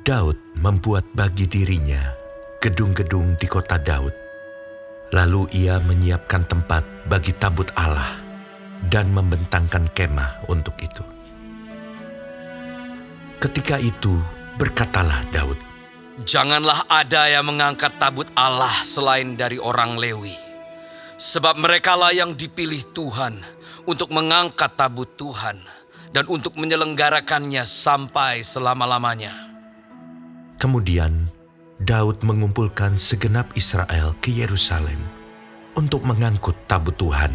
Daud membuat bagi dirinya gedung-gedung di kota Daud. Lalu ia menyiapkan tempat bagi tabut Allah dan membentangkan kemah untuk itu. Ketika itu berkatalah Daud, "Janganlah ada yang mengangkat tabut Allah selain dari orang Lewi, sebab merekalah yang dipilih Tuhan untuk mengangkat tabut Tuhan dan untuk menyelenggarakannya sampai selama-lamanya." Kemudian Daud mengumpulkan segenap Israel ke Yerusalem untuk mengangkut tabut Tuhan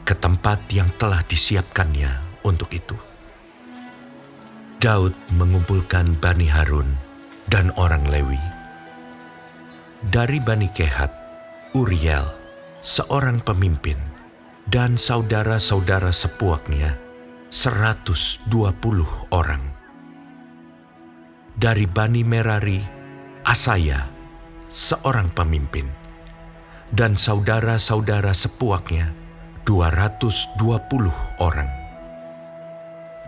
ke tempat yang telah disiapkannya untuk itu. Daud mengumpulkan Bani Harun dan orang Lewi. Dari Bani Kehat, Uriel, seorang pemimpin, dan saudara-saudara sepuaknya, 120 orang. Dari Bani Merari, Asaya, seorang pemimpin, dan saudara-saudara sepuaknya, 220 orang.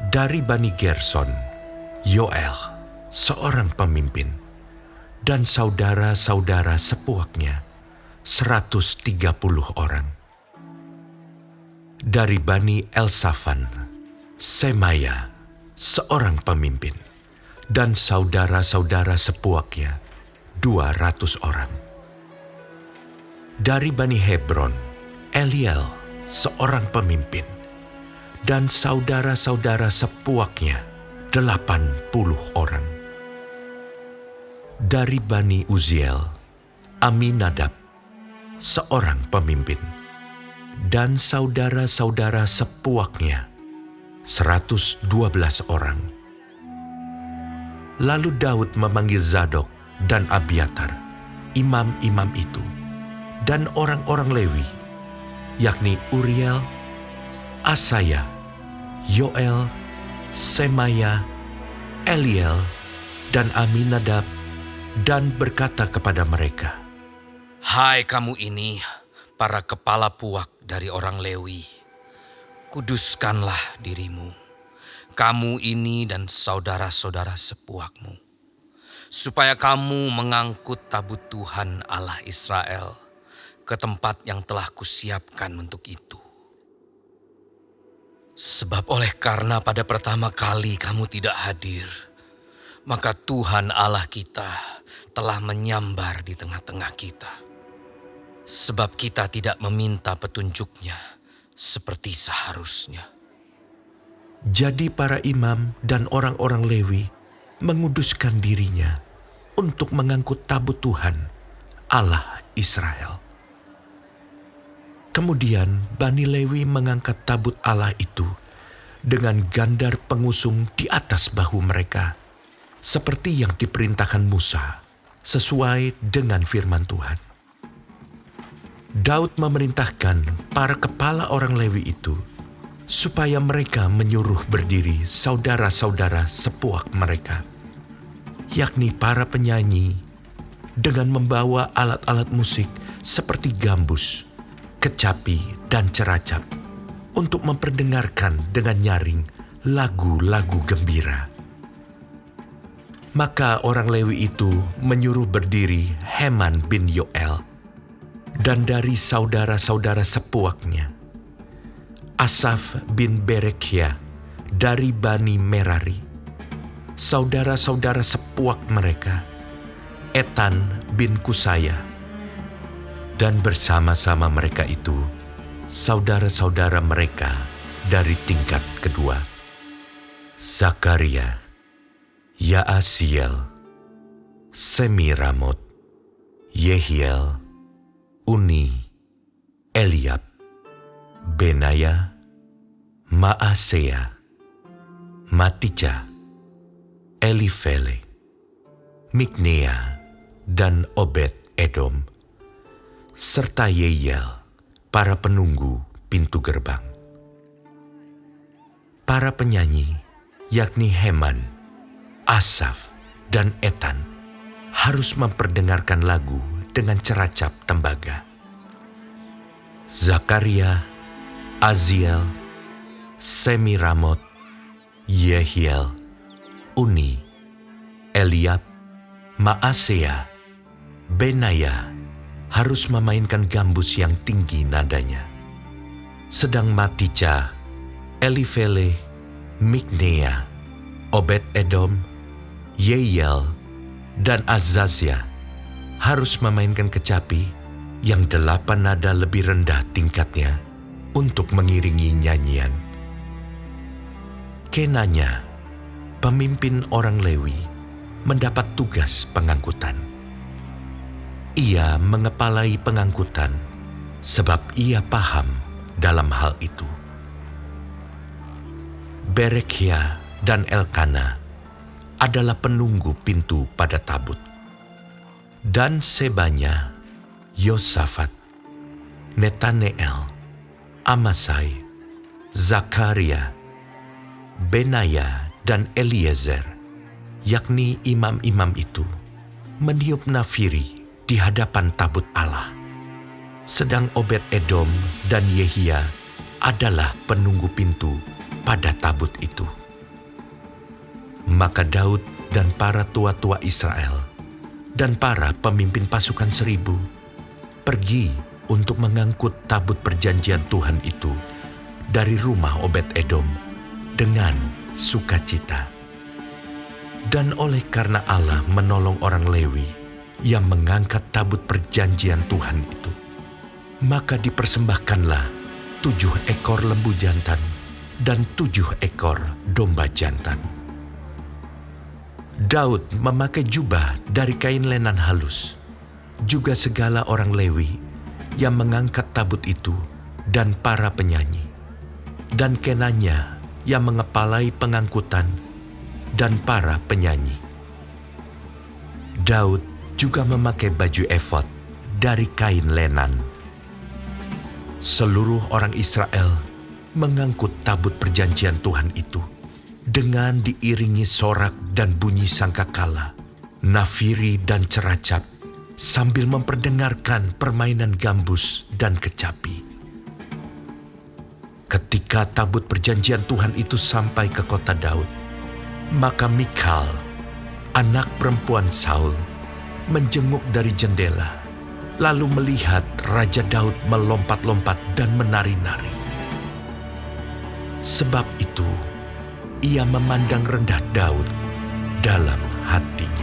Dari Bani Gerson, Yoel, seorang pemimpin, dan saudara-saudara sepuaknya, 130 orang. Dari Bani Elsafan, Semaya, seorang pemimpin, dan saudara-saudara sepuaknya, 200 orang. Dari Bani Hebron, Eliel, seorang pemimpin, dan saudara-saudara sepuaknya, 80 orang. Dari Bani Uziel, Aminadab, seorang pemimpin, dan saudara-saudara sepuaknya, 112 orang. Lalu Daud memanggil Zadok dan Abiatar, imam-imam itu, dan orang-orang Lewi, yakni Uriel, Asaya, Yoel, Semaya, Eliel, dan Aminadab, dan berkata kepada mereka, "Hai kamu ini, para kepala puak dari orang Lewi, kuduskanlah dirimu, kamu ini dan saudara-saudara sepuakmu, supaya kamu mengangkut tabut Tuhan Allah Israel ke tempat yang telah kusiapkan untuk itu. Sebab oleh karena pada pertama kali kamu tidak hadir, maka Tuhan Allah kita telah menyambar di tengah-tengah kita. Sebab kita tidak meminta petunjuknya seperti seharusnya." Jadi para imam dan orang-orang Lewi menguduskan dirinya untuk mengangkut tabut Tuhan, Allah Israel. Kemudian Bani Lewi mengangkat tabut Allah itu dengan gandar pengusung di atas bahu mereka, seperti yang diperintahkan Musa, sesuai dengan firman Tuhan. Daud memerintahkan para kepala orang Lewi itu supaya mereka menyuruh berdiri saudara-saudara sepuak mereka, yakni para penyanyi, dengan membawa alat-alat musik seperti gambus, kecapi, dan ceracap, untuk memperdengarkan dengan nyaring lagu-lagu gembira. Maka orang Lewi itu menyuruh berdiri Heman bin Yoel, dan dari saudara-saudara sepuaknya, Asaf bin Berekhia dari Bani Merari, saudara-saudara sepuak mereka, Etan bin Kusaya, dan bersama-sama mereka itu, saudara-saudara mereka dari tingkat kedua, Zakaria, Yaasiel, Semiramot, Yehiel, Uni, Eliab, Benaya, Maasea, Matija, Elifele, Miknea, dan Obed Edom, serta Yeiel, para penunggu pintu gerbang. Para penyanyi, yakni Heman, Asaf, dan Etan, harus memperdengarkan lagu dengan ceracap tembaga. Zakaria, Aziel, Semiramot, Yehiel, Uni, Eliab, Maasea, Benaya harus memainkan gambus yang tinggi nadanya. Sedang Matija, Elifele, Miknea, Obed-Edom, Yeyel, dan Azazia harus memainkan kecapi yang 8 nada lebih rendah tingkatnya untuk mengiringi nyanyian. Kenanya, pemimpin orang Lewi, mendapat tugas pengangkutan. Ia mengepalai pengangkutan sebab ia paham dalam hal itu. Berekhia dan Elkana adalah penunggu pintu pada tabut. Dan Sebanya, Yosafat, Netaneel, Amasai, Zakaria, Benaya, dan Eliezer, yakni imam-imam itu, meniup nafiri di hadapan tabut Allah. Sedang Obed-Edom dan Yehia adalah penunggu pintu pada tabut itu. Maka Daud dan para tua-tua Israel dan para pemimpin pasukan 1000 pergi untuk mengangkut tabut perjanjian Tuhan itu dari rumah Obed-Edom dengan sukacita. Dan oleh karena Allah menolong orang Lewi yang mengangkat tabut perjanjian Tuhan itu, maka dipersembahkanlah 7 ekor lembu jantan dan 7 ekor domba jantan. Daud memakai jubah dari kain lenan halus, juga segala orang Lewi yang mengangkat tabut itu dan para penyanyi, dan Kenanya yang mengepalai pengangkutan dan para penyanyi. Daud juga memakai baju efod dari kain lenan. Seluruh orang Israel mengangkut tabut perjanjian Tuhan itu dengan diiringi sorak dan bunyi sangkakala, nafiri dan ceracap, sambil memperdengarkan permainan gambus dan kecapi. Ketika tabut perjanjian Tuhan itu sampai ke kota Daud, maka Mikhal, anak perempuan Saul, menjenguk dari jendela, lalu melihat Raja Daud melompat-lompat dan menari-nari. Sebab itu, ia memandang rendah Daud dalam hatinya.